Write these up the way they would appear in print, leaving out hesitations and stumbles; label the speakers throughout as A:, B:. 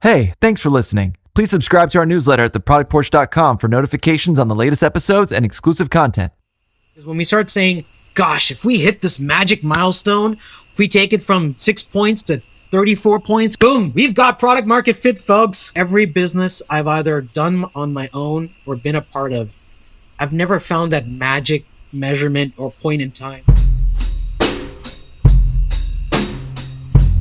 A: Hey, thanks for listening. Please subscribe to our newsletter at theproductporch.com for notifications on the latest episodes and exclusive content.
B: Because when we start saying, gosh, if we hit this magic milestone, if we take it from 6 points to 34 points, boom, we've got product market fit, folks. Every business I've either done on my own or been a part of, I've never found that magic measurement or point in time.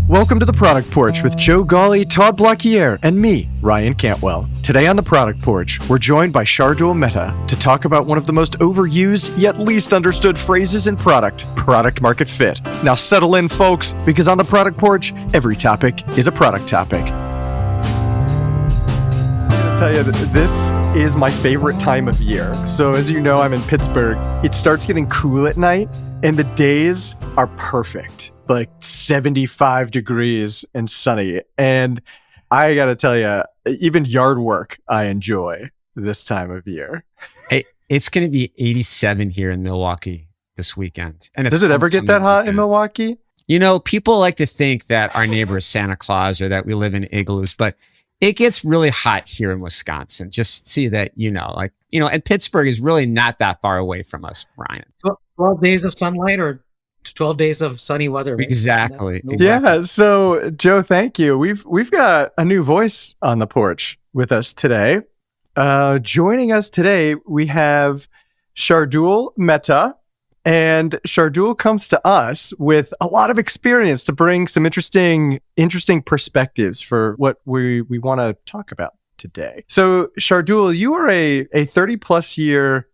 C: Welcome to the Product Porch with Joe Gawley, Todd Blackiere, and me, Ryan Cantwell. Today on the Product Porch, we're joined by Shardul Mehta to talk about one of the most overused yet least understood phrases in product market fit. Now settle in, folks, because on the Product Porch, every topic is a product topic. I'm gonna tell you, this is my favorite time of year. So as you know, I'm in Pittsburgh. It starts getting cool at night, and the days are perfect. Like 75 degrees and sunny. And I got to tell you, even yard work, I enjoy this time of year.
D: It's going to be 87 here in Milwaukee this weekend. And
C: does it ever get that hot in Milwaukee?
D: You know, people like to think that our neighbor is Santa Claus or that we live in igloos, but it gets really hot here in Wisconsin. Just see that, and Pittsburgh is really not that far away from us, Brian.
B: 12 days of sunlight or 12 days of sunny weather. Right?
D: Exactly.
C: Yeah. So Joe, thank you. We've got a new voice on the porch with us today. Joining us today, we have Shardul Mehta, and Shardul comes to us with a lot of experience to bring some interesting perspectives for what we want to talk about today. So Shardul, you are a 30 plus year,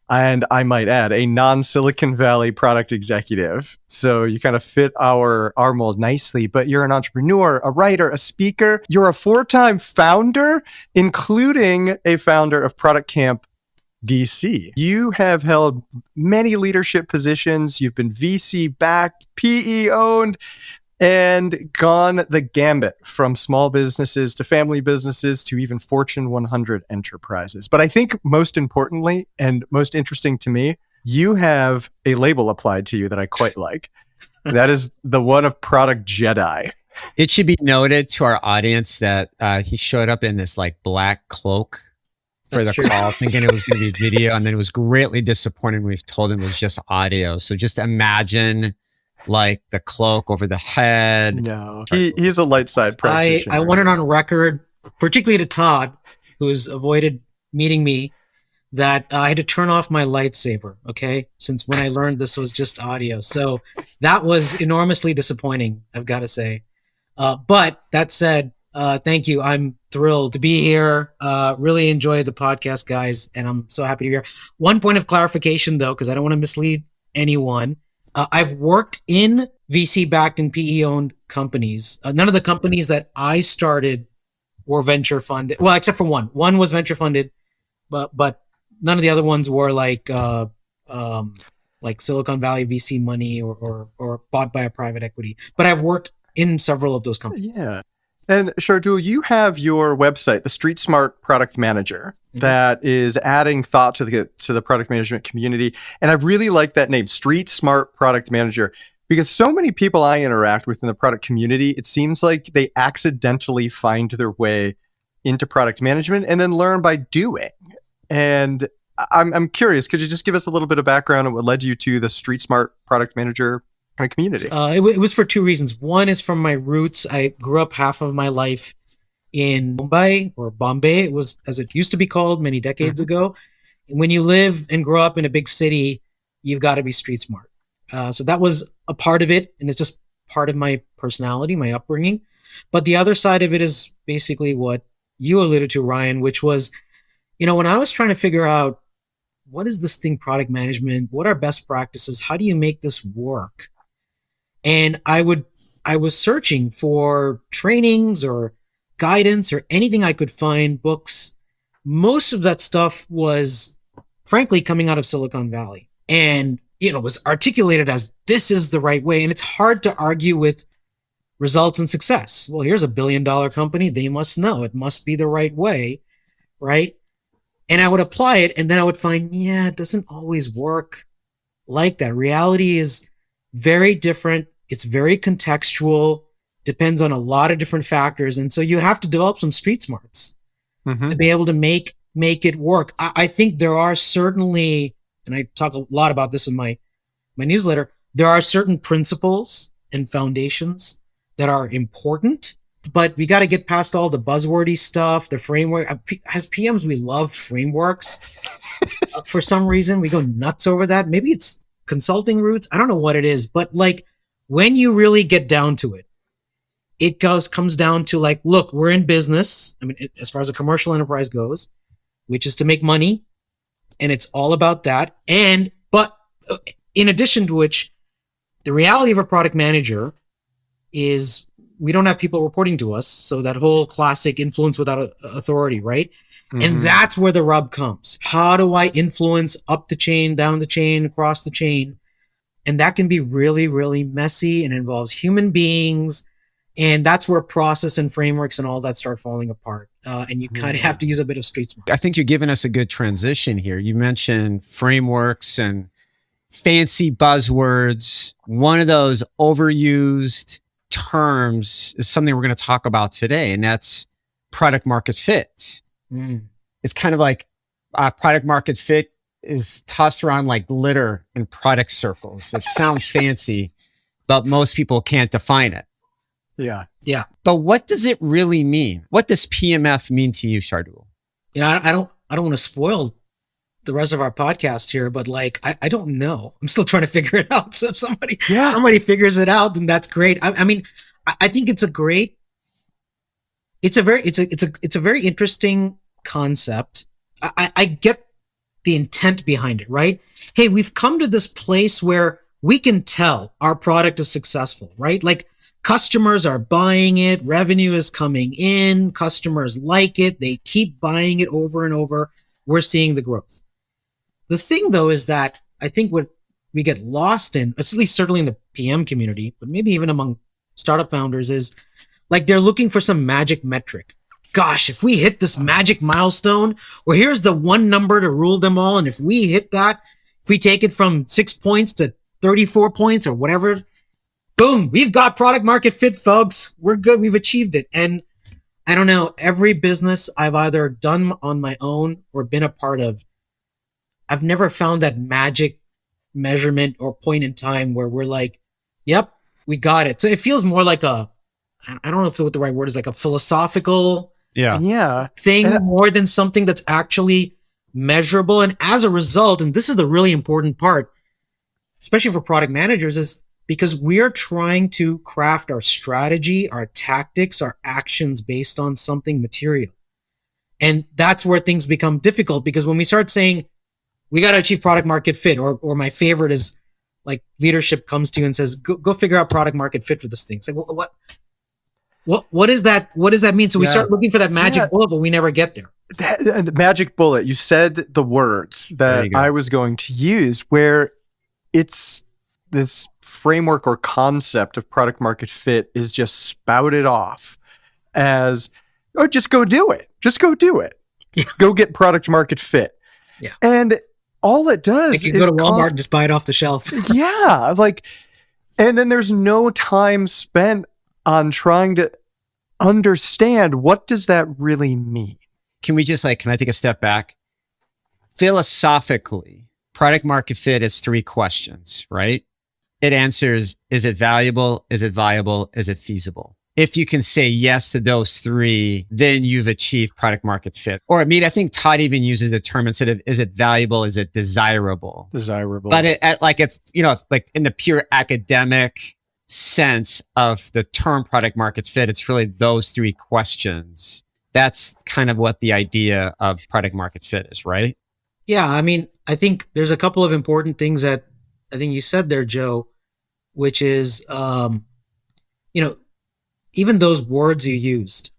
C: and I might add, a non-Silicon Valley product executive. So you kind of fit our mold nicely, but you're an entrepreneur, a writer, a speaker. You're a 4-time founder, including a founder of Product Camp DC. You have held many leadership positions. You've been VC backed, PE owned, and gone the gambit from small businesses to family businesses to even Fortune 100 enterprises. But I think most importantly and most interesting to me, you have a label applied to you that I quite like. That is the one of Product Jedi.
D: It should be noted to our audience that he showed up in this like black cloak for the call, thinking it was going to be video, and then it was greatly disappointed when we told him it was just audio. So just imagine like the cloak over the head.
C: No, he's a light side practitioner.
B: I want it on record, particularly to Todd, who's avoided meeting me, that I had to turn off my lightsaber, okay? Since when I learned this was just audio. So that was enormously disappointing, I've got to say. But that said, thank you. I'm thrilled to be here. Really enjoy the podcast, guys, and I'm so happy to be here. One point of clarification, though, because I don't want to mislead anyone. I've worked in VC-backed and PE-owned companies. None of the companies that I started were venture funded. Well, except for one. One was venture funded, but none of the other ones were like Silicon Valley VC money or bought by a private equity. But I've worked in several of those companies.
C: Yeah. And Shardul, you have your website, the Street Smart Product Manager, that is adding thought to the product management community. And I really like that name, Street Smart Product Manager, because so many people I interact with in the product community, it seems like they accidentally find their way into product management and then learn by doing. And I'm curious, could you just give us a little bit of background on what led you to the Street Smart Product Manager kind of community?
B: It was for two reasons. One is from my roots. I grew up half of my life in Mumbai, or Bombay, it was as it used to be called many decades ago. When you live and grow up in a big city, you've got to be street smart. So that was a part of it, and it's just part of my personality, my upbringing. But the other side of it is basically what you alluded to, Ryan, which was, when I was trying to figure out what is this thing, product management, what are best practices, how do you make this work? And I was searching for trainings or guidance or anything I could find, books. Most of that stuff was frankly coming out of Silicon Valley, and was articulated as this is the right way. And it's hard to argue with results and success. Well, here's a $1 billion company. They must know it must be the right way. Right. And I would apply it, and then I would find, it doesn't always work like that. Reality is very different. It's very contextual. depends on a lot of different factors. And so you have to develop some street smarts
C: Mhm.
B: to be able to make it work. I think there are certainly, and I talk a lot about this in my newsletter, there are certain principles and foundations that are important, but we got to get past all the buzzwordy stuff, the framework. As PMs, we love frameworks. For some reason, we go nuts over that. Maybe it's consulting roots. I don't know what it is, but like when you really get down to it, it comes down to like, look, we're in business. I mean, as far as a commercial enterprise goes, which is to make money, and it's all about that. But in addition to which, the reality of a product manager is we don't have people reporting to us. So that whole classic influence without authority, right?
C: Mhm.
B: And that's where the rub comes. How do I influence up the chain, down the chain, across the chain? And that can be really, really messy and involves human beings. And that's where process and frameworks and all that start falling apart. And you kind of have to use a bit of street smart.
D: I think you're giving us a good transition here. You mentioned frameworks and fancy buzzwords. One of those overused terms is something we're going to talk about today, and that's product market fit. It's kind of like product market fit is tossed around like glitter in product circles. It sounds fancy, but most people can't define it.
C: Yeah.
B: Yeah.
D: But what does it really mean? What does PMF mean to you, Shardul?
B: You know, I don't want to spoil the rest of our podcast here, but like, I don't know. I'm still trying to figure it out. So if somebody figures it out, then that's great. I mean, I think it's a very interesting concept. I get the intent behind it, right? Hey, we've come to this place where we can tell our product is successful, right? Like customers are buying it, revenue is coming in, customers like it, they keep buying it over and over. We're seeing the growth. The thing though is that I think what we get lost in, at least certainly in the PM community, but maybe even among startup founders, is like they're looking for some magic metric. Gosh, if we hit this magic milestone, or here's the one number to rule them all, and if we hit that, if we take it from 6 points to 34 points or whatever, boom, we've got product market fit, folks. We're good. We've achieved it. And I don't know, every business I've either done on my own or been a part of, I've never found that magic measurement or point in time where we're like, yep, we got it. So it feels more like I don't know if what the right word is, like a philosophical thing more than something that's actually measurable. And as a result, and this is the really important part, especially for product managers, is because we're trying to craft our strategy, our tactics, our actions based on something material. And that's where things become difficult, because when we start saying we got to achieve product market fit, or my favorite is like leadership comes to you and says, go figure out product market fit for this thing. It's like, what is that? What does that mean? So we start looking for that magic bullet, but we never get there.
C: The magic bullet, you said the words that I was going to use, where it's this framework or concept of product market fit is just spouted off as, oh, just go do it. Just go do it.
B: Yeah.
C: Go get product market fit.
B: Yeah.
C: And all it does
B: is go to Walmart and just buy it off the shelf.
C: Yeah. And then there's no time spent on trying to understand, what does that really mean?
D: Can I take a step back? Philosophically, product market fit is 3 questions, right? It answers, is it valuable? Is it viable? Is it feasible? If you can say yes to those 3, then you've achieved product market fit. Or I think Todd even uses the term, instead of, is it valuable? Is it desirable?
C: Desirable.
D: But it's, like in the pure academic sense of the term product market fit, it's really those 3 questions. That's kind of what the idea of product market fit is, right?
B: Yeah. I mean, I think there's a couple of important things that I think you said there, Joe, which is, even those words you used,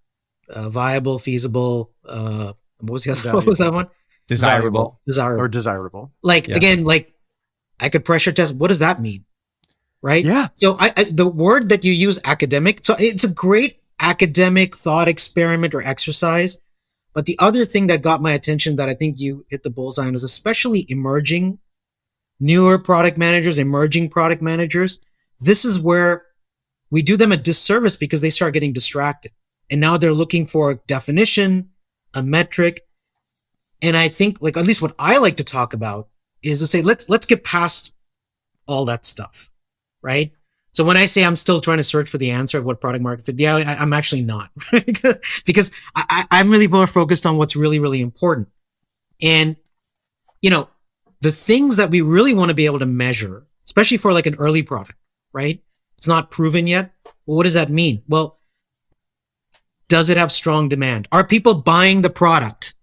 B: viable, feasible, what was that one?
C: Desirable.
B: Desirable.
C: Or desirable.
B: Again, I could pressure test. What does that mean? Right?
C: Yeah.
B: So the word that you use, academic, so it's a great academic thought experiment or exercise. But the other thing that got my attention that I think you hit the bullseye on is especially newer product managers, emerging product managers. This is where we do them a disservice because they start getting distracted. And now they're looking for a definition, a metric. And I think, like, at least what I like to talk about is to say, let's get past all that stuff, right? So when I say I'm still trying to search for the answer of what product market fit, I'm actually not, because I'm really more focused on what's really, really important. And, the things that we really want to be able to measure, especially for like an early product, right? It's not proven yet. Well, what does that mean? Well, does it have strong demand? Are people buying the product?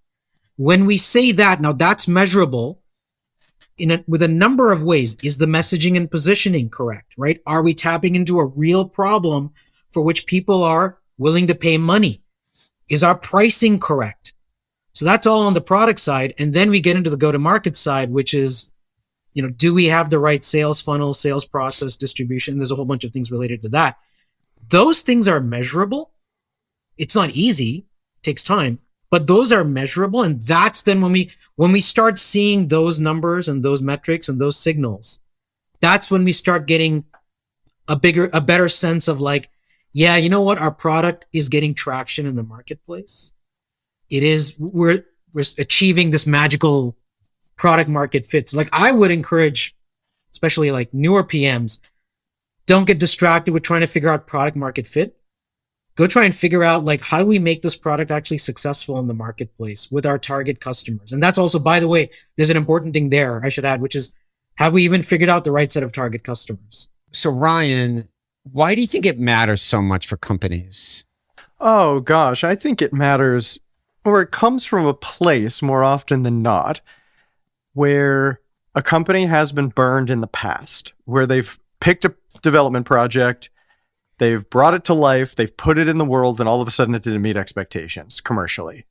B: When we say that, now that's measurable with a number of ways. Is the messaging and positioning correct, right? Are we tapping into a real problem for which people are willing to pay money? Is our pricing correct? So that's all on the product side. And then we get into the go-to-market side, which is, do we have the right sales funnel, sales process, distribution? There's a whole bunch of things related to that. Those things are measurable. It's not easy. It takes time, but those are measurable. And that's then when we start seeing those numbers and those metrics and those signals, that's when we start getting a better sense of like, yeah, you know what? Our product is getting traction in the marketplace. We're achieving this magical product market fit. So like I would encourage, especially like newer PMs, don't get distracted with trying to figure out product market fit. Go try and figure out like, how do we make this product actually successful in the marketplace with our target customers? And that's also, by the way, there's an important thing there I should add, which is, have we even figured out the right set of target customers?
D: So Ryan, why do you think it matters so much for companies?
C: Oh gosh, I think it matters, or it comes from a place more often than not where a company has been burned in the past, where they've picked a development project, they've brought it to life, they've put it in the world, and all of a sudden it didn't meet expectations commercially.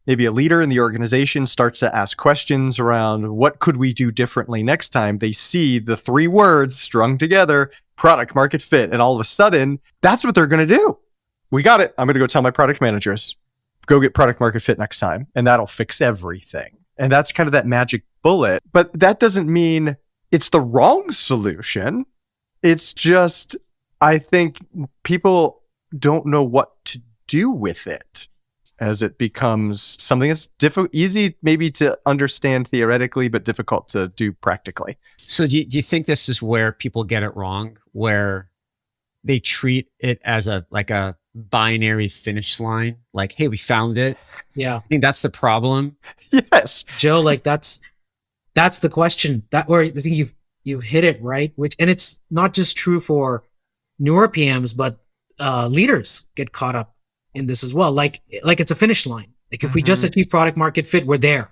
C: Maybe a leader in the organization starts to ask questions around what could we do differently next time. They see the 3 words strung together, product market fit, and all of a sudden that's what they're going to do. We got it. I'm going to go tell my product managers, go get product market fit next time, and that'll fix everything. And that's kind of that magic bullet. But that doesn't mean it's the wrong solution. It's just, I think people don't know what to do with it as it becomes something that's easy maybe to understand theoretically, but difficult to do practically.
D: So do you think this is where people get it wrong, where they treat it as a binary finish line? Like, hey, we found it.
B: Yeah.
D: I think that's the problem.
C: Yes.
B: Joe, like that's the question, or I think you've hit it, right? And it's not just true for newer PMs, but leaders get caught up in this as well. Like it's a finish line. Like if we just achieve product market fit, we're there.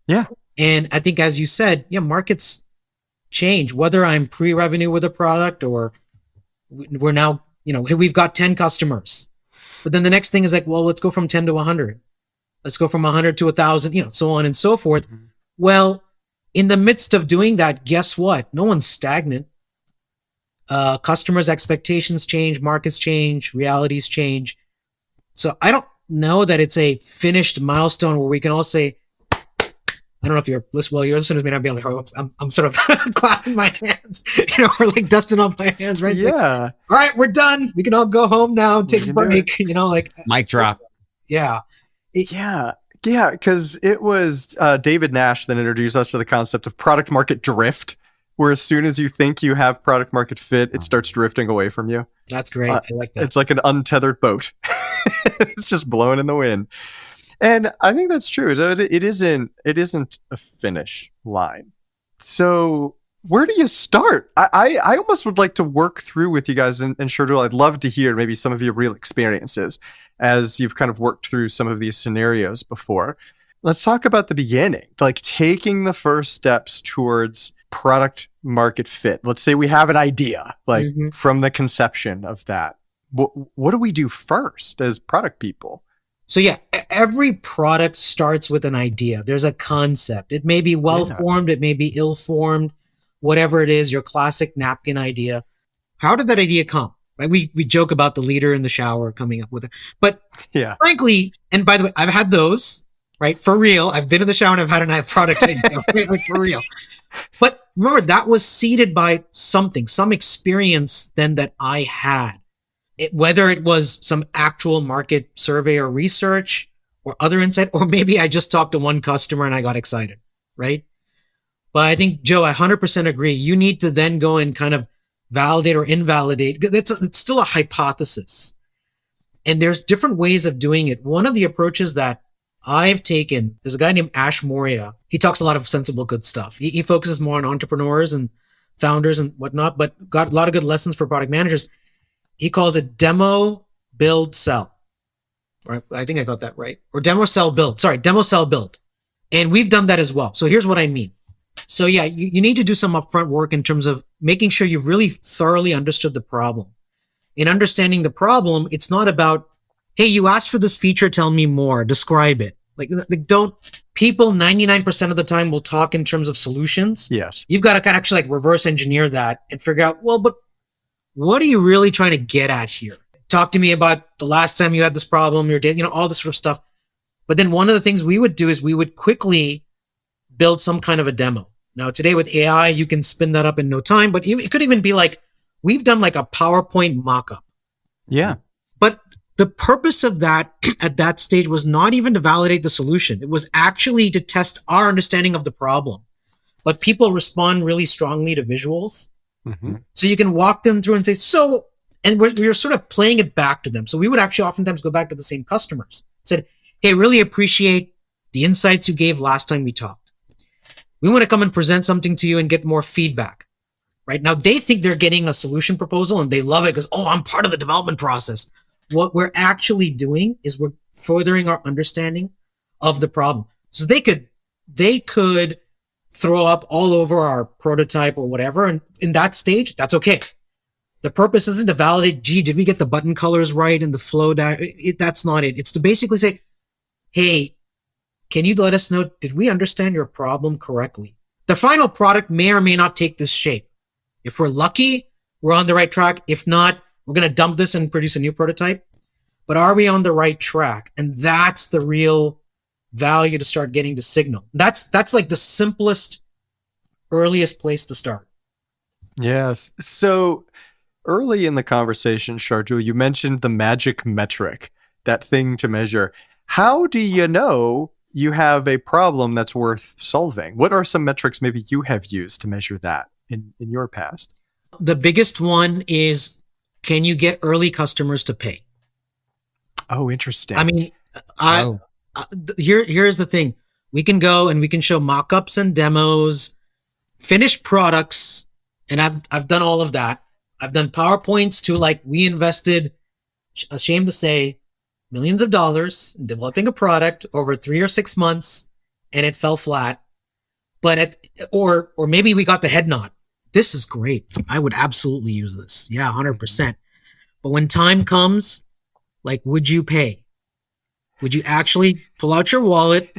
C: Yeah.
B: And I think, as you said, markets change, whether I'm pre-revenue with a product or we're now, we've got 10 customers, but then the next thing is like, well, let's go from 10 to 100. Let's go from 100 to 1,000, so on and so forth. Well, in the midst of doing that, guess what? No one's stagnant. Customers' expectations change, markets change, realities change. So I don't know that it's a finished milestone where we can all say, I don't know if your listeners may not be able to hear. I'm sort of clapping my hands, or like dusting off my hands, right? It's
C: Yeah.
B: like, all right, we're done. We can all go home now and take a break, like
D: Mic drop.
B: Yeah.
C: Yeah, because it was David Nash that introduced us to the concept of product market drift, where as soon as you think you have product market fit, it starts drifting away from you.
B: That's great. I like that.
C: It's like an untethered boat. It's just blowing in the wind. And I think that's true. It isn't a finish line. So where do you start? I almost would like to work through with you guys, and Shardul, I'd love to hear maybe some of your real experiences as you've kind of worked through some of these scenarios before. Let's talk about the beginning, like taking the first steps towards product market fit. Let's say we have an idea, like from the conception of that. What do we do first as product people?
B: So every product starts with an idea. There's a concept. It may be well-formed, it may be ill-formed, whatever it is, your classic napkin idea. How did that idea come? Right? We joke about the leader in the shower coming up with it. But frankly, and by the way, I've had those. right? For real. I've been in the shower and I've had an product in, like for real. But remember, that was seeded by something, some experience then that I had. Whether it was some actual market survey or research or other insight, or maybe I just talked to one customer and I got excited, right? But I think, Joe, I 100% agree. You need to then go and kind of validate or invalidate. It's still a hypothesis. And there's different ways of doing it. One of the approaches that I've taken, there's a guy named Ash Moria. He talks a lot of sensible good stuff. He focuses more on entrepreneurs and founders and whatnot, but got a lot of good lessons for product managers. He calls it demo, build, sell. Right? I think I got that right. Or demo, sell, build. Sorry, demo, sell, build. And we've done that as well. So here's what I mean. So yeah, you need to do some upfront work in terms of making sure you've really thoroughly understood the problem. In understanding the problem, it's not about, hey, you asked for this feature, tell me more, describe it. Like don't, people 99% of the time will talk in terms of solutions.
C: Yes.
B: You've got to kind of actually like reverse engineer that and figure out, well, but what are you really trying to get at here? Talk to me about the last time you had this problem, all this sort of stuff. But then one of the things we would do is we would quickly build some kind of a demo. Now today with AI, you can spin that up in no time, but it could even be like, we've done like a PowerPoint mock-up.
C: Yeah.
B: But the purpose of that at that stage was not even to validate the solution. It was actually to test our understanding of the problem. But people respond really strongly to visuals.
C: Mm-hmm.
B: So you can walk them through and say, and we're sort of playing it back to them. So we would actually oftentimes go back to the same customers. Said, hey, really appreciate the insights you gave last time we talked. We want to come and present something to you and get more feedback. Right now, they think they're getting a solution proposal and they love it because, I'm part of the development process. What we're actually doing is we're furthering our understanding of the problem. So they could throw up all over our prototype or whatever. And in that stage, that's okay. The purpose isn't to validate, did we get the button colors right and the flow? That's not it. It's to basically say, hey, can you let us know, did we understand your problem correctly? The final product may or may not take this shape. If we're lucky, we're on the right track. If not, we're going to dump this and produce a new prototype. But are we on the right track? And that's the real value to start getting to signal. That's like the simplest, earliest place to start.
C: Yes. So early in the conversation, Shardul, you mentioned the magic metric, that thing to measure. How do you know you have a problem that's worth solving? What are some metrics maybe you have used to measure that in your past?
B: The biggest one is, can you get early customers to pay?
C: Oh, interesting.
B: I mean, here's the thing. We can go and we can show mock-ups and demos, finished products, and I've done all of that. I've done PowerPoints to like, we invested, ashamed to say, millions of dollars in developing a product over 3 or 6 months, and it fell flat. But or maybe we got the head nod. This is great. I would absolutely use this. Yeah, 100%. But when time comes, like, would you pay? Would you actually pull out your wallet?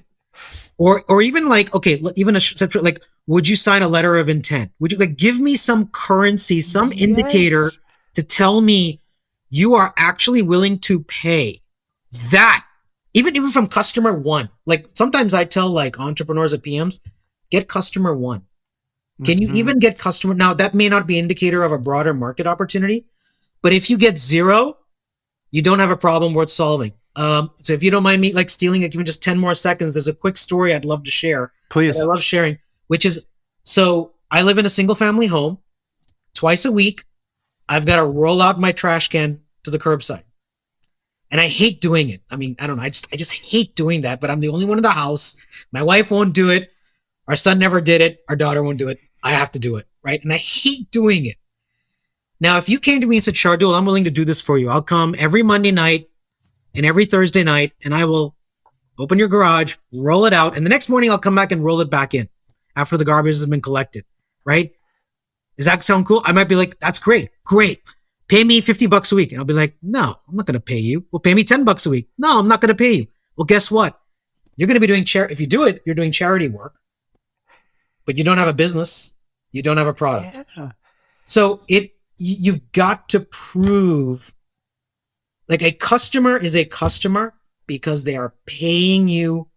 B: Or even like, okay, even like, would you sign a letter of intent? Would you like give me some currency, some indicator to tell me you are actually willing to pay that? Even from customer one. Like sometimes I tell like entrepreneurs at PMs, get customer one. Can you even get customer? Now that may not be indicator of a broader market opportunity, but if you get 0, you don't have a problem worth solving. So if you don't mind me like stealing like even just 10 more seconds, there's a quick story I'd love to share.
C: Please.
B: I love sharing, which is, so I live in a single family home. Twice a week, I've got to roll out my trash can to the curbside. And I hate doing it. I mean, I don't know. I just hate doing that, but I'm the only one in the house. My wife won't do it. Our son never did it. Our daughter won't do it. I have to do it. Right. And I hate doing it. Now, if you came to me and said, Shardul, I'm willing to do this for you. I'll come every Monday night and every Thursday night, and I will open your garage, roll it out, and the next morning I'll come back and roll it back in after the garbage has been collected, right? Does that sound cool? I might be like, that's great. Pay me $50 a week. And I'll be like, no, I'm not going to pay you. Well, pay me $10 a week. No, I'm not going to pay you. Well, guess what? You're going to be doing if you do it, you're doing charity work, but you don't have a business. You don't have a product. Yeah. So you've got to prove, like, a customer is a customer because they are paying you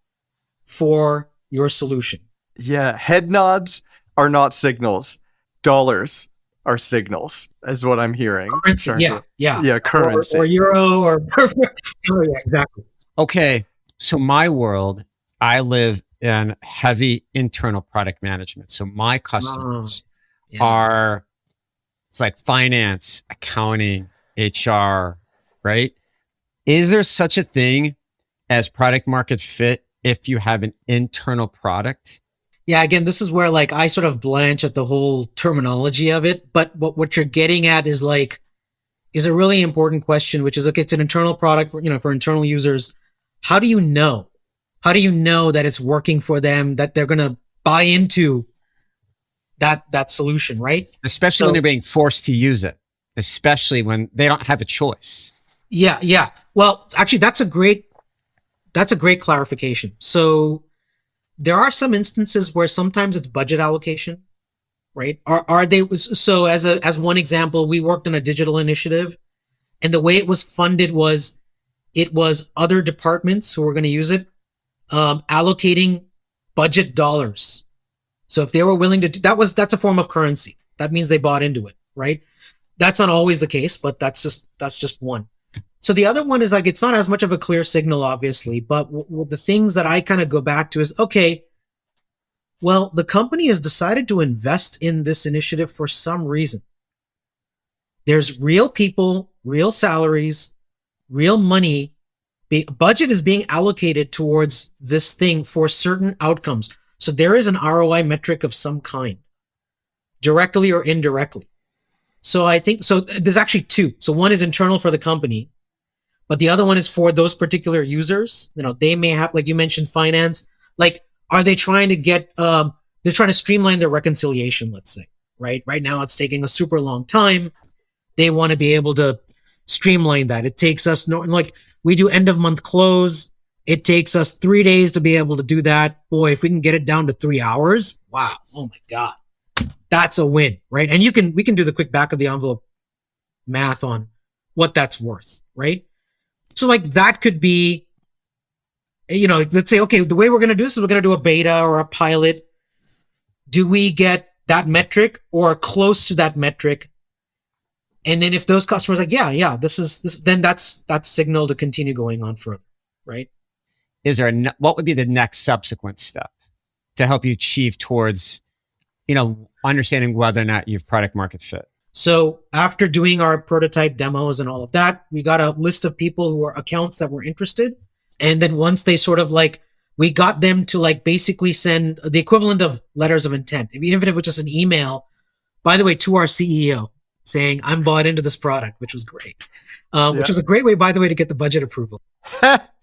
B: for your solution.
C: Yeah, head nods are not signals. Dollars are signals, is what I'm hearing.
B: Currency, yeah,
C: currency.
B: or euro, or oh, yeah, exactly.
D: Okay, so my world, I live in heavy internal product management. So my customers are, it's like finance, accounting, HR, right? Is there such a thing as product market fit if you have an internal product?
B: Yeah, again, this is where like I sort of blanch at the whole terminology of it, but what you're getting at is like is a really important question, which is, okay, it's an internal product for, for internal users. How do you know? How do you know that it's working for them, that they're going to buy into that solution, right?
D: Especially when they're being forced to use it, especially when they don't have a choice.
B: Yeah. Well, actually, that's a great clarification. So there are some instances where sometimes it's budget allocation, right? Are they, so as one example, we worked on a digital initiative, and the way it was funded was it was other departments who were going to use it, allocating budget dollars. So if they were willing to do, that's a form of currency. That means they bought into it, right? That's not always the case, but that's just one. So the other one is like, it's not as much of a clear signal, obviously, but the things that I kind of go back to is, okay, well, the company has decided to invest in this initiative for some reason. There's real people, real salaries, real money. Budget is being allocated towards this thing for certain outcomes. So there is an ROI metric of some kind, directly or indirectly. So I think, so there's actually two. So one is internal for the company, but the other one is for those particular users. They may have, like you mentioned, finance. Like, are they trying to get, they're trying to streamline their reconciliation, let's say, right? Right now it's taking a super long time. They want to be able to streamline that. It takes us, like we do end of month close. It takes us 3 days to be able to do that. Boy, if we can get it down to 3 hours, wow. Oh my God. That's a win, right? And we can do the quick back of the envelope math on what that's worth, right? So like that could be, let's say, okay, the way we're going to do this is we're going to do a beta or a pilot. Do we get that metric or close to that metric? And then if those customers are like, yeah, this, then that's signal to continue going on further, right?
D: What would be the next subsequent step to help you achieve towards, understanding whether or not you've product market fit?
B: So after doing our prototype demos and all of that, we got a list of people who are accounts that were interested. And then once they sort of like, we got them to like basically send the equivalent of letters of intent, even if it was just an email, by the way, to our CEO saying, I'm bought into this product, which was great. Which was a great way, by the way, to get the budget approval.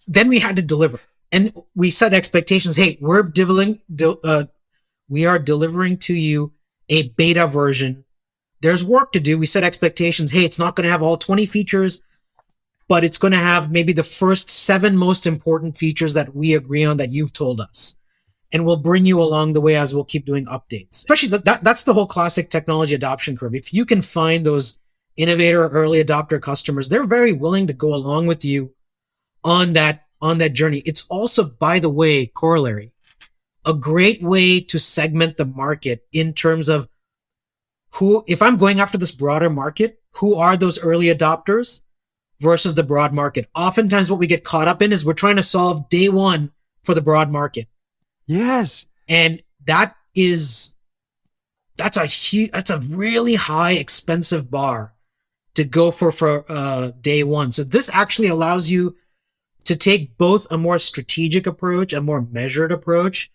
B: Then we had to deliver. And we set expectations. Hey, we are delivering to you a beta version. There's work to do. We set expectations. Hey, it's not going to have all 20 features, but it's going to have maybe the first 7 most important features that we agree on that you've told us. And we'll bring you along the way as we'll keep doing updates. Especially that's the whole classic technology adoption curve. If you can find those innovator or early adopter customers, they're very willing to go along with you on that journey. It's also, by the way, corollary, a great way to segment the market in terms of if I'm going after this broader market, who are those early adopters versus the broad market? Oftentimes what we get caught up in is we're trying to solve day one for the broad market.
C: Yes.
B: And that's a really high, expensive bar to go for day one. So this actually allows you to take both a more strategic approach, a more measured approach.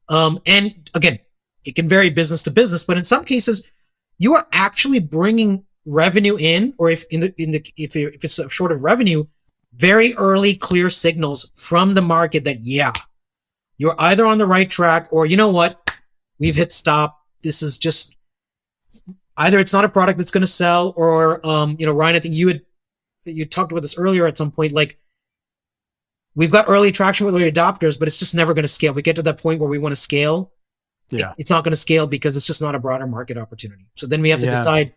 B: And again, it can vary business to business, but in some cases, you are actually bringing revenue in, or if it's a short of revenue, very early clear signals from the market that, yeah, you're either on the right track or, you know what, we've hit stop. This is just either it's not a product that's going to sell, or, Ryan, I think you talked about this earlier at some point, like we've got early traction with early adopters, but it's just never going to scale. We get to that point where we want to scale.
C: Yeah.
B: It's not going to scale because it's just not a broader market opportunity. So then we have to decide,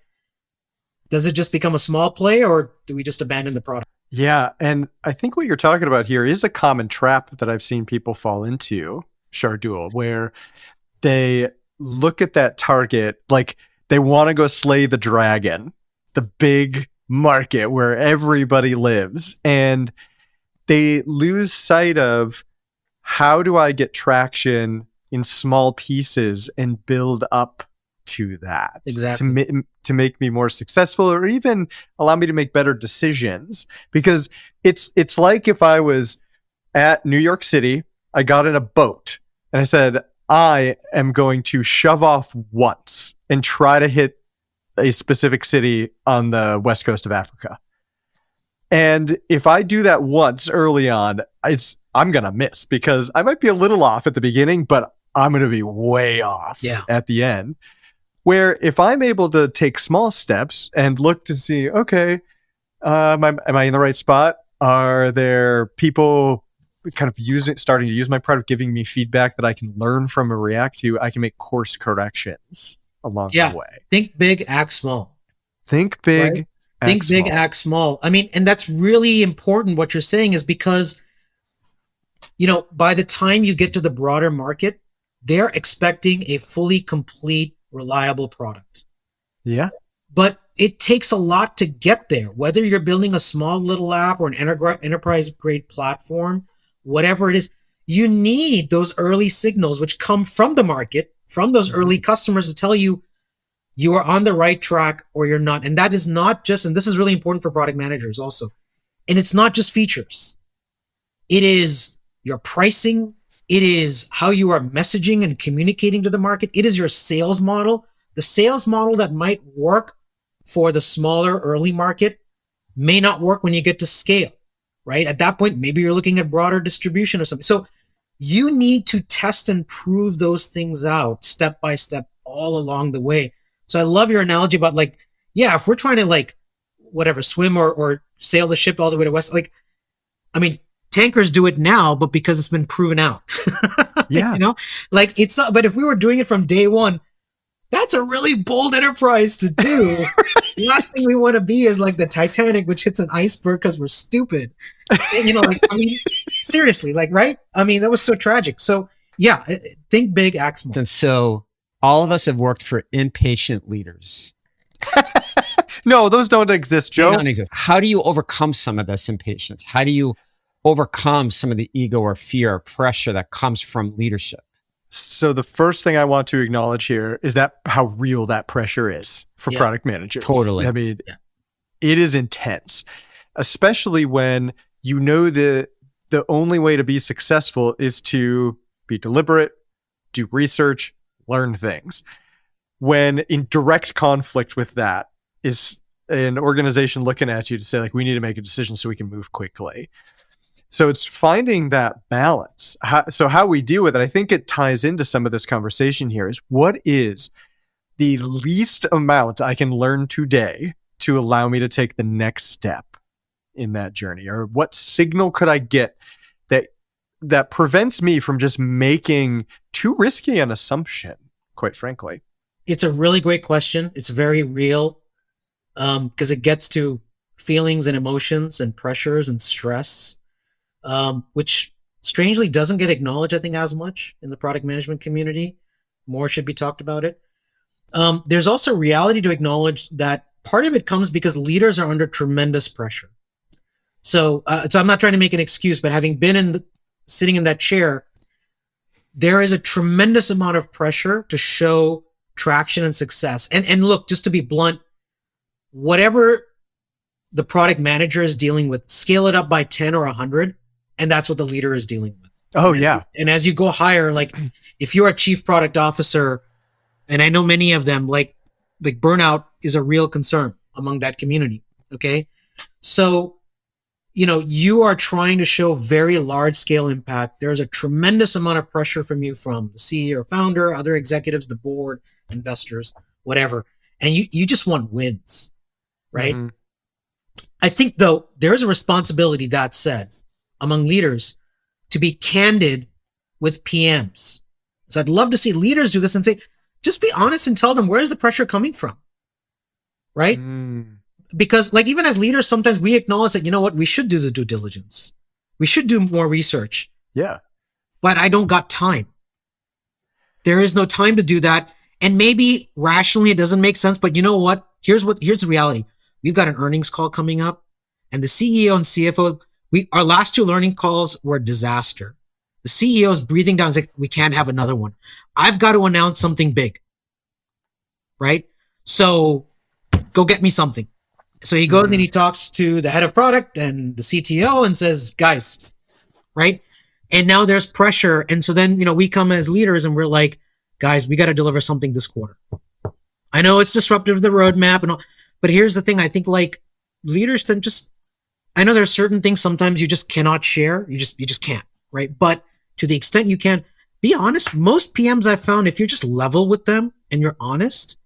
B: does it just become a small play or do we just abandon the product?
C: Yeah. And I think what you're talking about here is a common trap that I've seen people fall into, Shardul, where they look at that target like they want to go slay the dragon, the big market where everybody lives. And they lose sight of, how do I get traction in small pieces and build up to that to make me more successful, or even allow me to make better decisions? Because it's like if I was at New York City, I got in a boat and I said, I am going to shove off once and try to hit a specific city on the west coast of Africa. And if I do that once early on, I'm going to miss, because I might be a little off at the beginning, but I'm going to be way off at the end. Where if I'm able to take small steps and look to see, okay, am I in the right spot? Are there people kind of starting to use my product, giving me feedback that I can learn from and react to? I can make course corrections along the way.
B: Think big, act small.
C: Think big.
B: Right? Think big, act small. I mean, and that's really important. What you're saying is because, by the time you get to the broader market, they're expecting a fully complete, reliable product.
C: Yeah.
B: But it takes a lot to get there, whether you're building a small little app or an enterprise grade platform, whatever it is. You need those early signals, which come from the market, from those early customers, to tell you you are on the right track or you're not. And that is not just, and this is really important for product managers also, and it's not just features. It is your pricing. It is how you are messaging and communicating to the market. It is your sales model. The sales model that might work for the smaller early market may not work when you get to scale, right? At that point, maybe you're looking at broader distribution or something. So you need to test and prove those things out step by step all along the way. So I love your analogy about if we're trying to swim or sail the ship all the way to west, tankers do it now, but because it's been proven out.
C: Yeah.
B: It's not, but if we were doing it from day one, that's a really bold enterprise to do. The last thing we want to be is like the Titanic, which hits an iceberg because we're stupid. And, seriously, right? That was so tragic. So yeah, think big, act small.
D: And so all of us have worked for impatient leaders.
C: No, those don't exist, Joe.
D: They don't exist. How do you overcome some of this impatience? How do you overcome some of the ego or fear or pressure that comes from leadership?
C: So the first thing I want to acknowledge here is that how real that pressure is for product managers.
D: Totally.
C: It is intense, especially when the only way to be successful is to be deliberate, do research, learn things. When in direct conflict with that is an organization looking at you to say, we need to make a decision so we can move quickly. So it's finding that balance. How we deal with it, I think it ties into some of this conversation here, is what is the least amount I can learn today to allow me to take the next step in that journey? Or what signal could I get that prevents me from just making too risky an assumption, quite frankly?
B: It's a really great question. It's very real because it gets to feelings and emotions and pressures and stress. Which strangely doesn't get acknowledged, I think, as much in the product management community. More should be talked about it. There's also reality to acknowledge that part of it comes because leaders are under tremendous pressure. So I'm not trying to make an excuse, but having been sitting in that chair, there is a tremendous amount of pressure to show traction and success. And look, just to be blunt, whatever the product manager is dealing with, scale it up by 10 or 100. And that's what the leader is dealing with.
C: Oh, yeah.
B: And as you go higher, if you're a chief product officer, and I know many of them, burnout is a real concern among that community. Okay. So, you are trying to show very large scale impact. There's a tremendous amount of pressure from you, from the CEO, founder, other executives, the board, investors, whatever. And you just want wins, right? Mm-hmm. I think, though, there is a responsibility, that said, among leaders to be candid with PMs. So I'd love to see leaders do this and say, just be honest and tell them, where is the pressure coming from? Right? because like even as leaders, sometimes we acknowledge that, you know what, we should do the due diligence. We should do more research.
C: Yeah.
B: But I don't got time. There is no time to do that. And maybe rationally it doesn't make sense, but you know what? Here's the reality. We've got an earnings call coming up, and the CEO and CFO, our last 2 learning calls were a disaster. The CEO is breathing down. He's like, we can't have another one. I've got to announce something big. Right? So go get me something. So he goes and he talks to the head of product and the CTO and says, guys, right? And now there's pressure. And so then, we come as leaders and we're like, guys, we got to deliver something this quarter. I know it's disruptive to the roadmap and all, but here's the thing. I think like leaders then I know there's certain things sometimes you just cannot share. You just can't, right? But to the extent you can, be honest. Most PMs I've found, if you're just level with them and you're honest,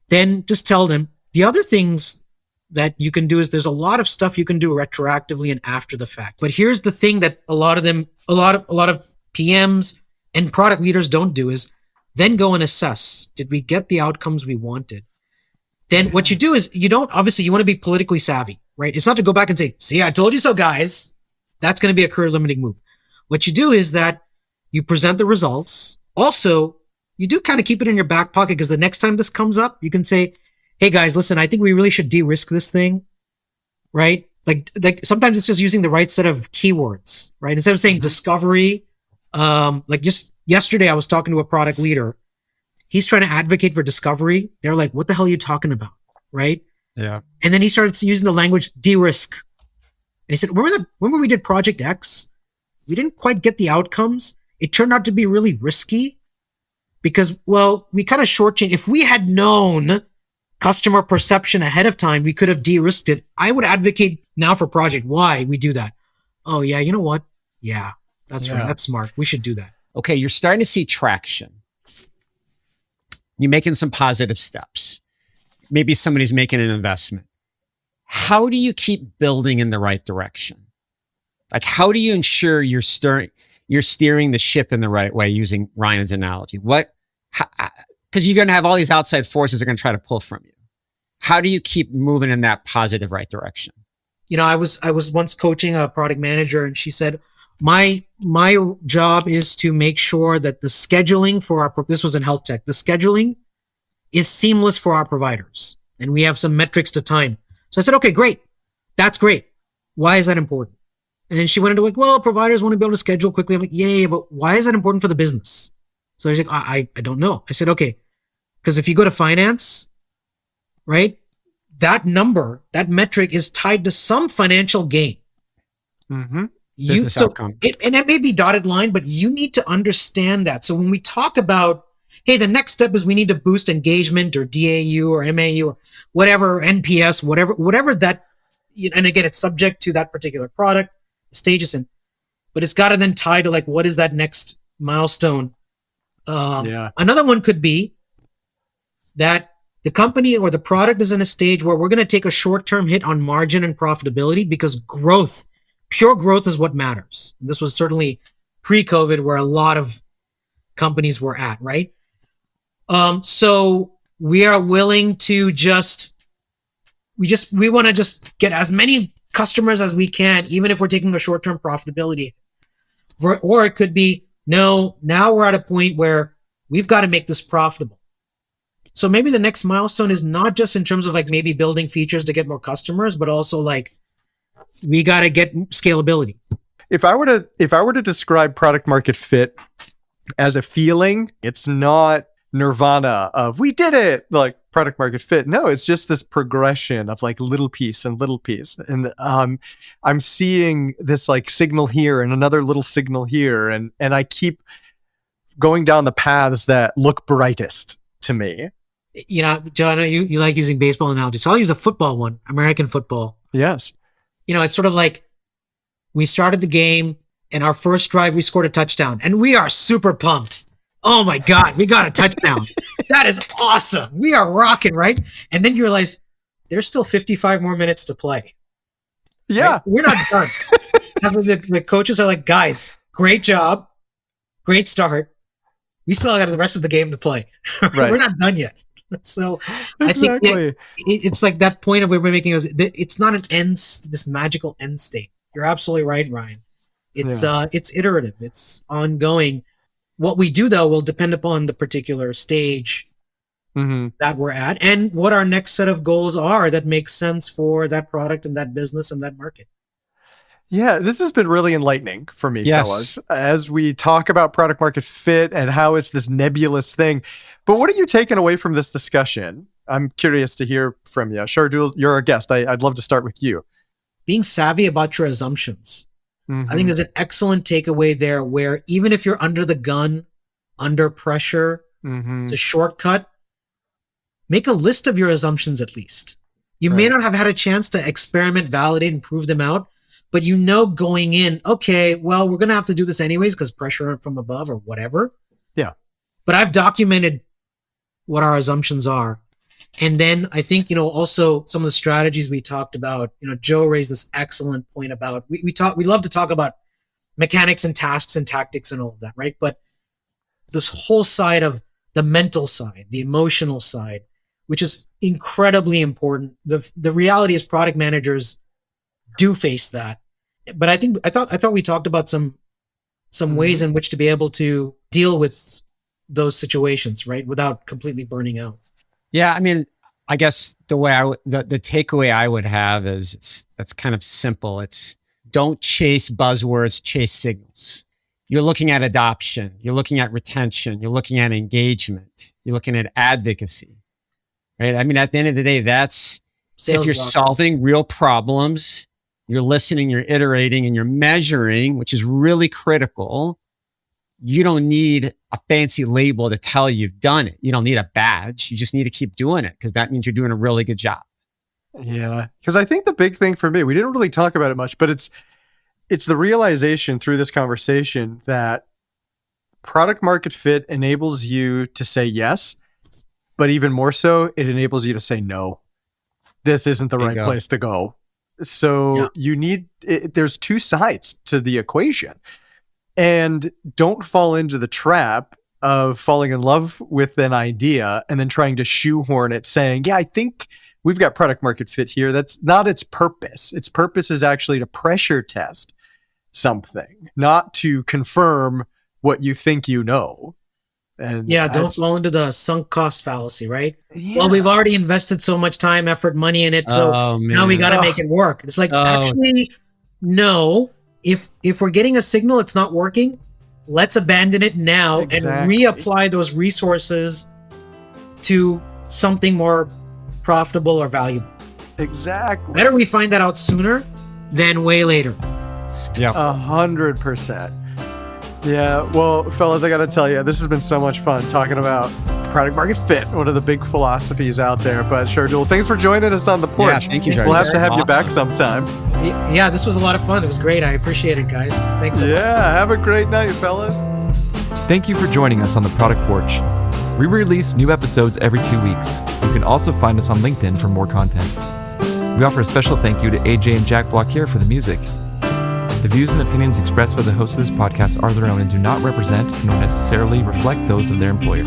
B: then just tell them. The other things that you can do is there's a lot of stuff you can do retroactively and after the fact. But here's the thing that a lot of PMs and product leaders don't do is then go and assess. Did we get the outcomes we wanted? Then what you do is you want to be politically savvy, right? It's not to go back and say, see, I told you so, guys. That's going to be a career limiting move. What you do is that you present the results. Also, you do kind of keep it in your back pocket because the next time this comes up, you can say, hey guys, listen, I think we really should de-risk this thing, right? Like sometimes it's just using the right set of keywords, right? Instead of saying discovery, like just yesterday I was talking to a product leader. He's trying to advocate for discovery. They're like, what the hell are you talking about? Right?
D: Yeah.
B: And then he started using the language de-risk. And he said, remember when we did Project X? We didn't quite get the outcomes. It turned out to be really risky because, well, we kind of shortchanged. If we had known customer perception ahead of time, we could have de-risked it. I would advocate now for Project Y. We do that. Oh yeah. You know what? Yeah, that's right. That's smart. We should do that.
D: Okay. You're starting to see traction. You're making some positive steps. Maybe somebody's making an investment. How do you keep building in the right direction? Like, how do you ensure you're steering the ship in the right way using Ryan's analogy? Because you're going to have all these outside forces that are going to try to pull from you. How do you keep moving in that positive right direction?
B: I was once coaching a product manager and she said, my job is to make sure that the scheduling this was in health tech, the scheduling is seamless for our providers. And we have some metrics to time. So I said, okay, great. That's great. Why is that important? And then she went into like, well, providers want to be able to schedule quickly. I'm like, yeah, but why is that important for the business? So she's like, I don't know. I said, okay, because if you go to finance, right, that metric is tied to some financial gain.
D: Mm-hmm. Business outcome.
B: And that may be dotted line, but you need to understand that. So when we talk about, hey, the next step is we need to boost engagement or DAU or MAU or whatever, NPS, whatever that, and again, it's subject to that particular product, stages in, but it's got to then tie to like, what is that next milestone? Another one could be that the company or the product is in a stage where we're going to take a short-term hit on margin and profitability because pure growth is what matters. And this was certainly pre-COVID where a lot of companies were at, right? So we are willing to we want to just get as many customers as we can, even if we're taking a short-term profitability. Or it could be, no, now we're at a point where we've got to make this profitable. So maybe the next milestone is not just in terms of like maybe building features to get more customers, but also like we got to get scalability.
C: If I were to describe product market fit as a feeling, it's not nirvana of we did it, like product market fit. No, it's just this progression of like little piece and little piece. And I'm seeing this like signal here and another little signal here. And I keep going down the paths that look brightest to me.
B: Joe, I know you like using baseball analogies. So I'll use a football one, American football.
C: Yes.
B: It's sort of like we started the game and our first drive, we scored a touchdown and we are super pumped. Oh my God, we got a touchdown. That is awesome. We are rocking, right? And then you realize there's still 55 more minutes to play.
C: Yeah.
B: Right? We're not done. That's when the coaches are like, guys, great job. Great start. We still got the rest of the game to play.
C: Right.
B: We're not done yet. So I think it's like that point of where we're making is it's not an this magical end state. You're absolutely right, Ryan. It's iterative. It's ongoing. What we do though will depend upon the particular stage that we're at and what our next set of goals are that make sense for that product and that business and that market.
C: Yeah, this has been really enlightening for me, fellas, as we talk about product market fit and how it's this nebulous thing. But what are you taking away from this discussion? I'm curious to hear from you. Shardul, you're our guest. I'd love to start with you.
B: Being savvy about your assumptions. I think there's an excellent takeaway there where even if you're under the gun, under pressure, it's a shortcut, make a list of your assumptions at least. You may not have had a chance to experiment, validate, and prove them out, but you know going in, okay, well, we're going to have to do this anyways because pressure from above or whatever. Yeah. But I've documented what our assumptions are. And then I think, also some of the strategies we talked about, Joe raised this excellent point about, we love to talk about mechanics and tasks and tactics and all of that, right? But this whole side of the mental side, the emotional side, which is incredibly important. The reality is product managers do face that. But I thought we talked about some ways in which to be able to deal with those situations, right? Without completely burning out.
D: Yeah, I mean, I guess the takeaway I would have is that's kind of simple. It's don't chase buzzwords, chase signals. You're looking at adoption, you're looking at retention, you're looking at engagement, you're looking at advocacy, right? I mean, at the end of the day, that's if you're solving real problems, you're listening, you're iterating, and you're measuring, which is really critical. You don't need a fancy label to tell you've done it. You don't need a badge. You just need to keep doing it because that means you're doing a really good job.
C: Yeah. Because I think the big thing for me, we didn't really talk about it much, but it's the realization through this conversation that product market fit enables you to say yes, but even more so, it enables you to say no. This isn't the right place to go. So there's two sides to the equation. And don't fall into the trap of falling in love with an idea and then trying to shoehorn it saying, I think we've got product market fit here. That's not its purpose. Its purpose is actually to pressure test something, not to confirm what you think you know. And
B: don't fall into the sunk cost fallacy, right? Yeah. Well, we've already invested so much time, effort, money in it, so now we got to make it work. It's like, actually, no. If we're getting a signal it's not working, let's abandon it now and reapply those resources to something more profitable or valuable.
C: Exactly.
B: Better we find that out sooner than way later.
C: Yeah, 100%. Yeah, well, fellas, I got to tell you, this has been so much fun talking about product market fit, one of the big philosophies out there. But Shardul, thanks for joining us on the porch.
D: Yeah, thank you, Shardul.
C: We'll have to have you back sometime.
B: Yeah, this was a lot of fun. It was great. I appreciate it, guys. Thanks.
C: Have a great night, fellas.
A: Thank you for joining us on the Product Porch. We release new episodes every 2 weeks. You can also find us on LinkedIn for more content. We offer a special thank you to AJ and Jack Block here for the music. The views and opinions expressed by the hosts of this podcast are their own and do not represent nor necessarily reflect those of their employer.